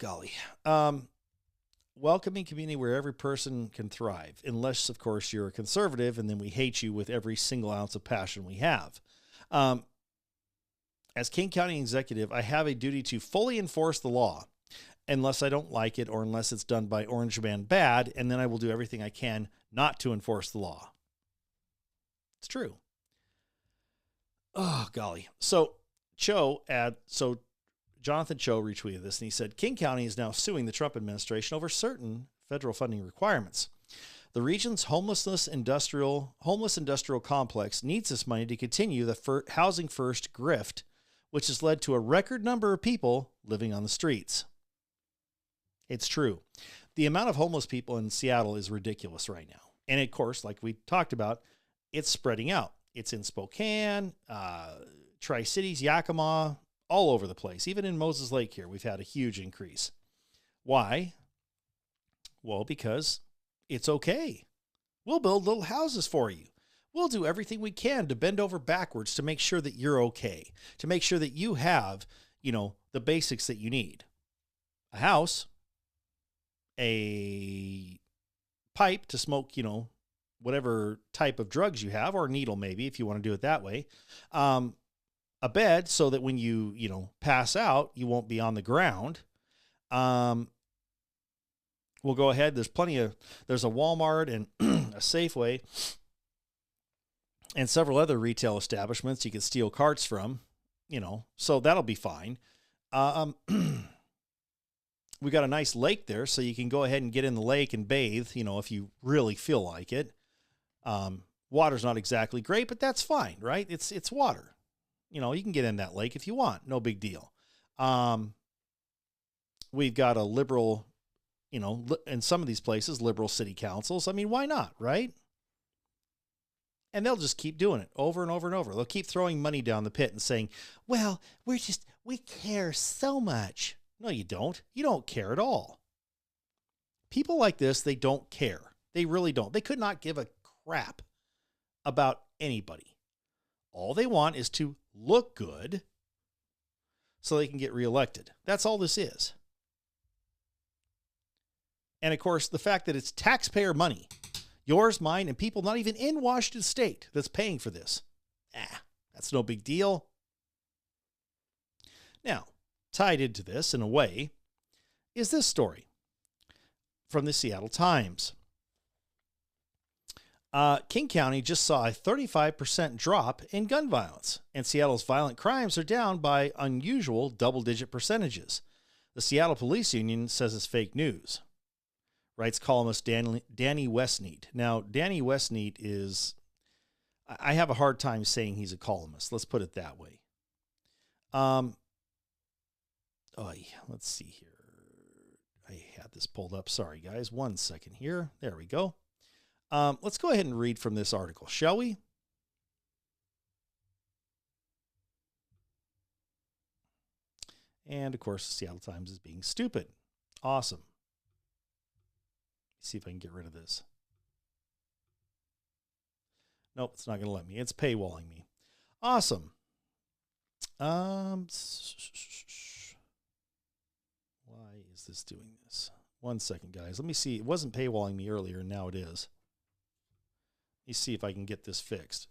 golly. Welcoming community where every person can thrive, unless, of course, you're a conservative, and then we hate you with every single ounce of passion we have. As King County executive, I have a duty to fully enforce the law, unless I don't like it or unless it's done by Orange Man bad, and then I will do everything I can not to enforce the law. It's true. Oh, golly. So Jonathan Cho retweeted this, and he said, King County is now suing the Trump administration over certain federal funding requirements. The region's homeless industrial complex needs this money to continue the housing first grift, which has led to a record number of people living on the streets. It's true. The amount of homeless people in Seattle is ridiculous right now. And of course, like we talked about, it's spreading out. It's in Spokane, Tri-Cities, Yakima, all over the place. Even in Moses Lake here, we've had a huge increase. Why? Well, because it's okay. We'll build little houses for you. We'll do everything we can to bend over backwards to make sure that you're okay, to make sure that you have, the basics that you need. A house, a pipe to smoke, whatever type of drugs you have, or a needle maybe, if you want to do it that way. A bed so that when you, pass out, you won't be on the ground. We'll go ahead. There's a Walmart and a Safeway and several other retail establishments you can steal carts from, so that'll be fine. We got a nice lake there, so you can go ahead and get in the lake and bathe, if you really feel like it. Water's not exactly great, but that's fine, right? It's water. You can get in that lake if you want. No big deal. We've got a liberal, in some of these places, liberal city councils. I mean, why not, right? And they'll just keep doing it over and over and over. They'll keep throwing money down the pit and saying, well, we care so much. No, you don't. You don't care at all. People like this, they don't care. They really don't. They could not give a crap about anybody. All they want is to look good so they can get reelected. That's all this is. And of course, the fact that it's taxpayer money, yours, mine, and people not even in Washington State that's paying for this. That's no big deal. Now, tied into this in a way is this story from the Seattle Times. King County just saw a 35% drop in gun violence, and Seattle's violent crimes are down by unusual double-digit percentages. The Seattle Police Union says it's fake news, writes columnist Danny Westneat. Now, Danny Westneat is, I have a hard time saying he's a columnist. Let's put it that way. Let's see here. I had this pulled up. Sorry, guys. 1 second here. There we go. Let's go ahead and read from this article, shall we? And, of course, the Seattle Times is being stupid. Awesome. See if I can get rid of this. Nope, it's not going to let me. It's paywalling me. Awesome. Why is this doing this? 1 second, guys. Let me see. It wasn't paywalling me earlier, and now it is. Let me see if I can get this fixed.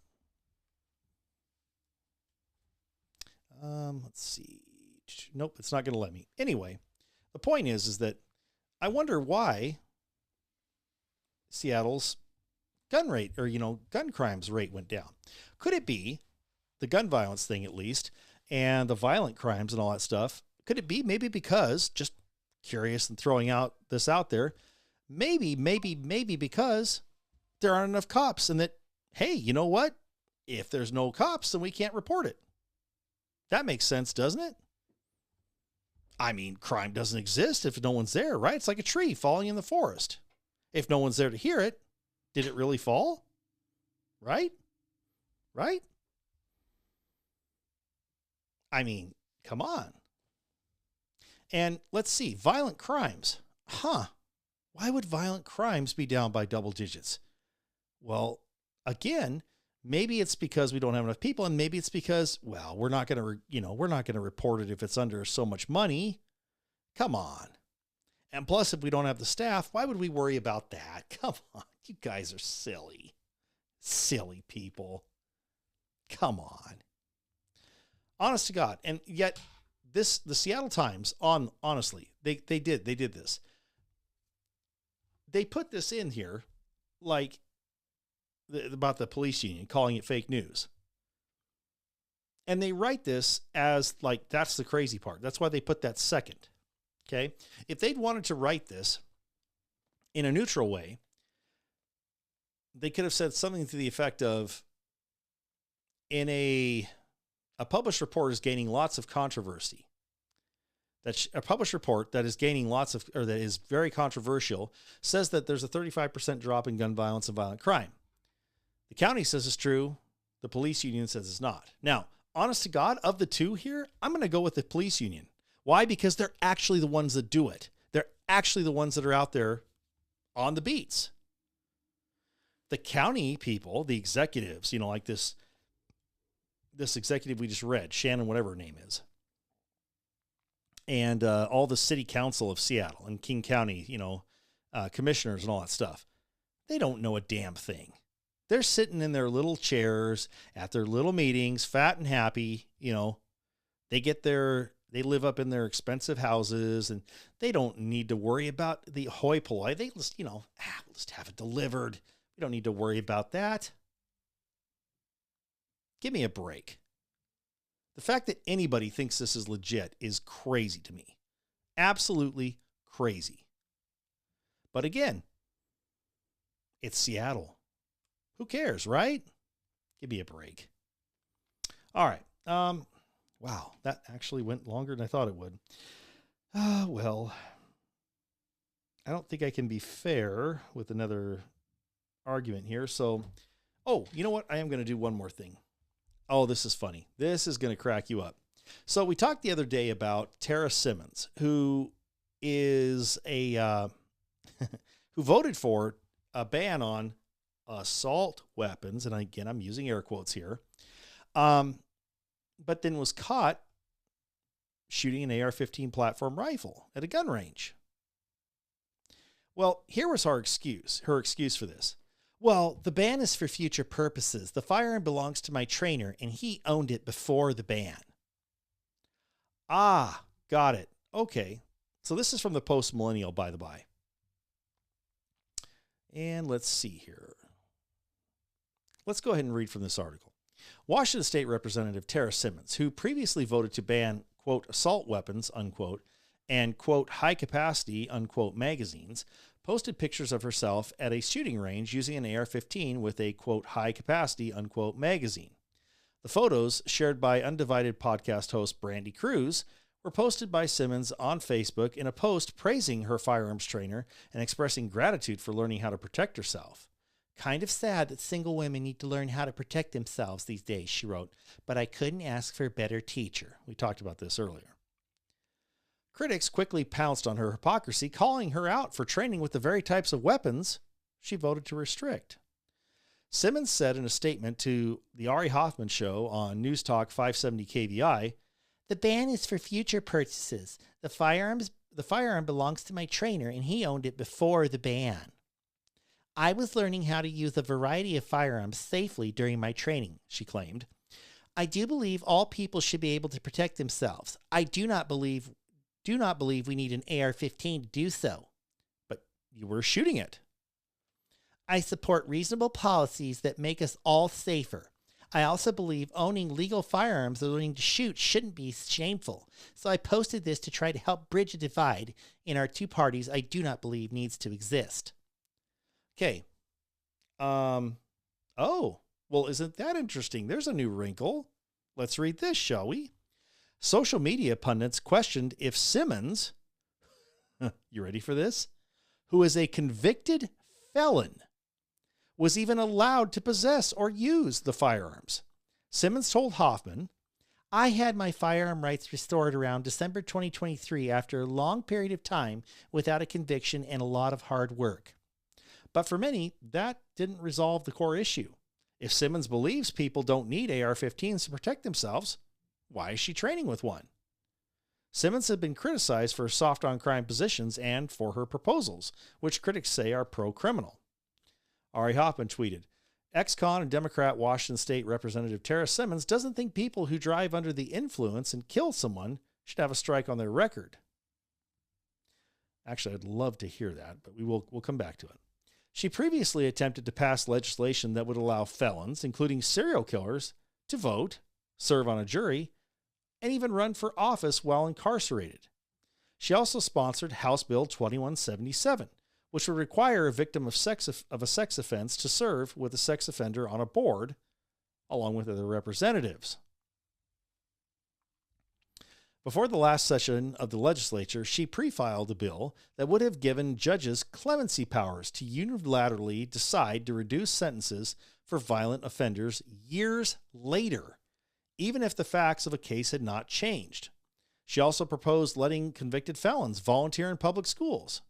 Let's see. Nope, it's not going to let me. Anyway, the point is that I wonder why Seattle's gun rate, or, gun crimes rate went down. Could it be the gun violence thing, at least, and the violent crimes and all that stuff? Could it be maybe because, just curious and throwing this out there, maybe because there aren't enough cops, and that, hey, you know what? If there's no cops, then we can't report it. That makes sense, doesn't it? I mean, crime doesn't exist if no one's there, right? It's like a tree falling in the forest. If no one's there to hear it, did it really fall? Right? Right? I mean, come on. And let's see, violent crimes. Why would violent crimes be down by double digits? Well, again, maybe it's because we don't have enough people, and maybe it's because, well, we're not going to report it if it's under so much money. Come on. And plus, if we don't have the staff, why would we worry about that? Come on. You guys are silly. Silly people. Come on. Honest to God. And yet, the Seattle Times, honestly, they did this. They put this in here like about the police union, calling it fake news. And they write this as like, that's the crazy part. That's why they put that second. Okay. If they'd wanted to write this in a neutral way, they could have said something to the effect of, in a published report is gaining lots of controversy. That's a published report that is gaining lots of, or that is very controversial, says that there's a 35% drop in gun violence and violent crime. The county says it's true. The police union says it's not. Now, honest to God, of the two here, I'm going to go with the police union. Why? Because they're actually the ones that do it. They're actually the ones that are out there on the beats. The county people, the executives, like this executive we just read, Shannon, whatever her name is, and all the city council of Seattle and King County, commissioners and all that stuff, they don't know a damn thing. They're sitting in their little chairs at their little meetings, fat and happy. They live up in their expensive houses, and they don't need to worry about the hoi polloi. They just, we'll just have it delivered. We don't need to worry about that. Give me a break. The fact that anybody thinks this is legit is crazy to me. Absolutely crazy. But again, it's Seattle. Who cares, right? Give me a break. All right. Wow, that actually went longer than I thought it would. Well, I don't think I can be fair with another argument here. So, you know what? I am going to do one more thing. Oh, this is funny. This is going to crack you up. So we talked the other day about Tara Simmons, who is who voted for a ban on assault weapons. And again, I'm using air quotes here. But then was caught shooting an AR-15 platform rifle at a gun range. Well, here was her excuse for this. Well, the ban is for future purposes. The firearm belongs to my trainer, and he owned it before the ban. Ah, got it. Okay. So this is from the Post-Millennial, by the by. And let's see here. Let's go ahead and read from this article. Washington State Representative Tara Simmons, who previously voted to ban, quote, assault weapons, unquote, and, quote, high-capacity, unquote, magazines, posted pictures of herself at a shooting range using an AR-15 with a, quote, high-capacity, unquote, magazine. The photos, shared by Undivided podcast host Brandy Cruz, were posted by Simmons on Facebook in a post praising her firearms trainer and expressing gratitude for learning how to protect herself. Kind of sad that single women need to learn how to protect themselves these days, she wrote, but I couldn't ask for a better teacher. We talked about this earlier. Critics quickly pounced on her hypocrisy, calling her out for training with the very types of weapons she voted to restrict. Simmons said in a statement to the Ari Hoffman show on News Talk 570 KVI, "The ban is for future purchases. The firearm belongs to my trainer, and he owned it before the ban. I was learning how to use a variety of firearms safely during my training," she claimed. "I do believe all people should be able to protect themselves. I do not believe we need an AR-15 to do so." But you were shooting it. "I support reasonable policies that make us all safer. I also believe owning legal firearms or learning to shoot shouldn't be shameful. So I posted this to try to help bridge a divide in our two parties I do not believe needs to exist." Okay. Oh, well, isn't that interesting? There's a new wrinkle. Let's read this, shall we? Social media pundits questioned if Simmons, you ready for this? Who is a convicted felon, was even allowed to possess or use the firearms. Simmons told Hoffman, "I had my firearm rights restored around December 2023 after a long period of time without a conviction and a lot of hard work." But for many, that didn't resolve the core issue. If Simmons believes people don't need AR-15s to protect themselves, why is she training with one? Simmons has been criticized for her soft on crime positions and for her proposals, which critics say are pro-criminal. Ari Hoffman tweeted, ex-con and Democrat Washington State Representative Tara Simmons doesn't think people who drive under the influence and kill someone should have a strike on their record. Actually, I'd love to hear that, but we'll come back to it. She previously attempted to pass legislation that would allow felons, including serial killers, to vote, serve on a jury, and even run for office while incarcerated. She also sponsored House Bill 2177, which would require a victim of a sex offense to serve with a sex offender on a board, along with other representatives. Before the last session of the legislature, she pre-filed a bill that would have given judges clemency powers to unilaterally decide to reduce sentences for violent offenders years later, even if the facts of a case had not changed. She also proposed letting convicted felons volunteer in public schools.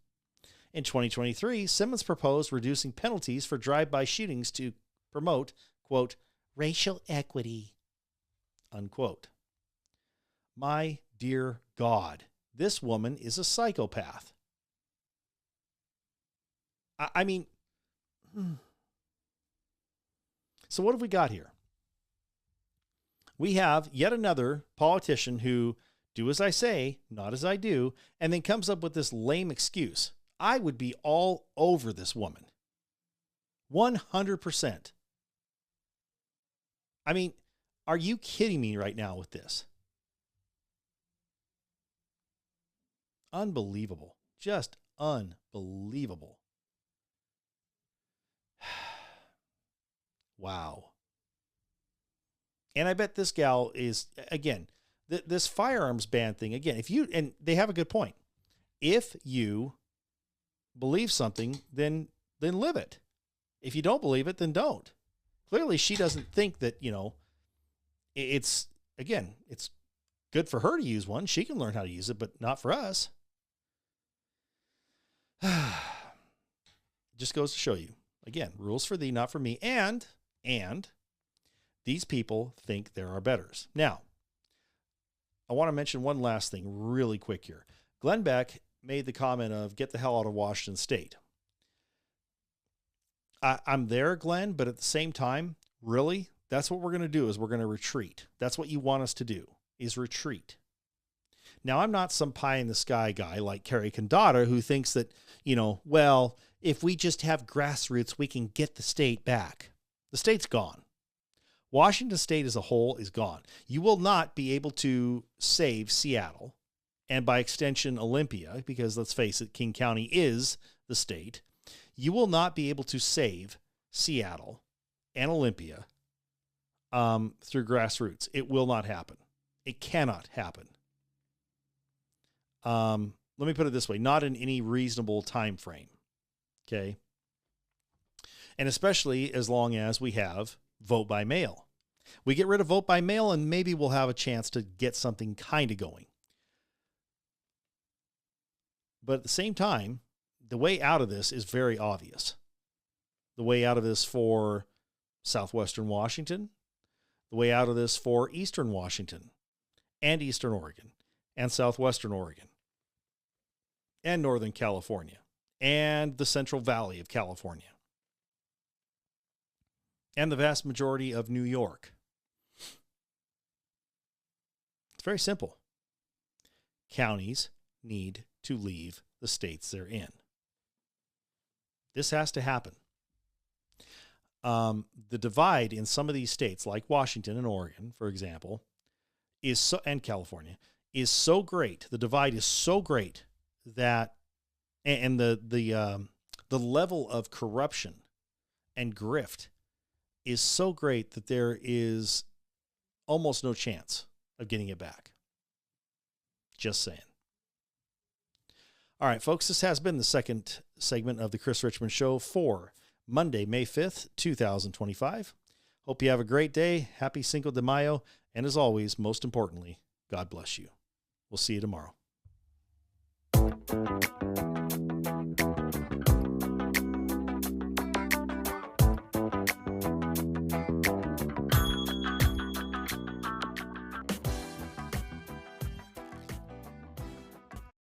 In 2023, Simmons proposed reducing penalties for drive-by shootings to promote, quote, racial equity, unquote. My dear God, this woman is a psychopath. I mean, so what have we got here? We have yet another politician who do as I say, not as I do, and then comes up with this lame excuse. I would be all over this woman. 100%. I mean, are you kidding me right now with this? Unbelievable. Just unbelievable. Wow. And I bet this gal is, again, this firearms ban thing, again, if you, and they have a good point. If you believe something, then live it. If you don't believe it, then don't. Clearly, she doesn't think that, it's, again, it's good for her to use one. She can learn how to use it, but not for us. Just goes to show you, again, rules for thee, not for me. And these people think there are betters. Now, I want to mention one last thing really quick here. Glenn Beck made the comment of get the hell out of Washington State. I'm there, Glenn, but at the same time, really, that's what we're going to do is we're going to retreat. That's what you want us to do is retreat. Now, I'm not some pie in the sky guy like Kerry Condata who thinks that, well, if we just have grassroots, we can get the state back. The state's gone. Washington State as a whole is gone. You will not be able to save Seattle and by extension Olympia, because let's face it, King County is the state. You will not be able to save Seattle and Olympia through grassroots. It will not happen. It cannot happen. Let me put it this way, not in any reasonable time frame. Okay. And especially as long as we have vote by mail. We get rid of vote by mail and maybe we'll have a chance to get something kind of going. But at the same time, the way out of this is very obvious. The way out of this for Southwestern Washington, the way out of this for Eastern Washington and Eastern Oregon and Southwestern Oregon and Northern California and the Central Valley of California and the vast majority of New York. It's very simple. Counties need to leave the states they're in. This has to happen. The divide in some of these states, like Washington and Oregon, for example, and California, is so great. The divide is so great that, and the level of corruption and grift is so great that there is almost no chance of getting it back. Just saying. All right, folks, this has been the second segment of the Chris Richman Show for Monday, May 5th, 2025. Hope you have a great day. Happy Cinco de Mayo. And as always, most importantly, God bless you. We'll see you tomorrow.